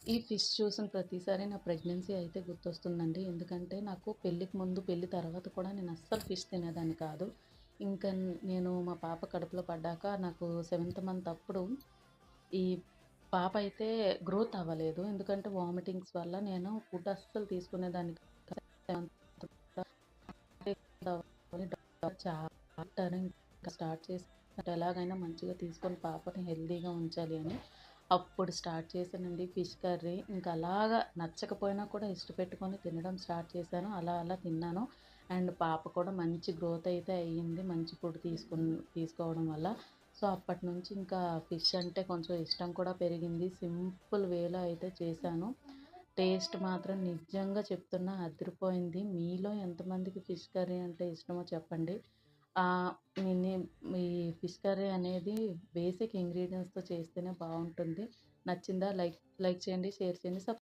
ఈ ఫిష్ చూసిన ప్రతిసారి నా ప్రెగ్నెన్సీ అయితే గుర్తొస్తుందండి. ఎందుకంటే నాకు పెళ్ళికి ముందు, పెళ్లి తర్వాత కూడా నేను అస్సలు ఫిష్ తినేదాన్ని కాదు. ఇంకా నేను మా పాప కడుపులో పడ్డాక నాకు సెవెంత్ మంత్ అప్పుడు ఈ పాప అయితే గ్రోత్ అవ్వలేదు. ఎందుకంటే వామిటింగ్స్ వల్ల నేను ఫుడ్ అస్సలు తీసుకునేదాన్ని కాదు. చాలా ఇంకా స్టార్ట్ చేసి ఎలాగైనా మంచిగా తీసుకొని పాపని హెల్తీగా ఉంచాలి అని అప్పుడు స్టార్ట్ చేశానండి ఫిష్ కర్రీ. ఇంకా అలాగా నచ్చకపోయినా కూడా ఇష్టపెట్టుకొని తినడం స్టార్ట్ చేశాను. అలా అలా తిన్నాను. అండ్ పాప కూడా మంచి గ్రోత్ అయితే అయ్యింది. మంచి ఫుడ్ తీసుకోవడం వల్ల. సో, అప్పటినుంచి ఇంకా ఫిష్ అంటే కొంచెం ఇష్టం కూడా పెరిగింది. సింపుల్ వేలో అయితే చేశాను. టేస్ట్ మాత్రం నిజంగా చెప్తున్నా అదిరిపోయింది. మీలో ఎంతమందికి ఫిష్ కర్రీ అంటే ఇష్టమో చెప్పండి. ఆహ్, మిని ఈ ఫిష్ కర్రీ అనేది బేసిక్ ఇంగ్రీడియెంట్స్‌తో చేస్తేనే బావుంటుంది. నచ్చిందా? లైక్ లైక్ చేయండి, షేర్ చేయండి,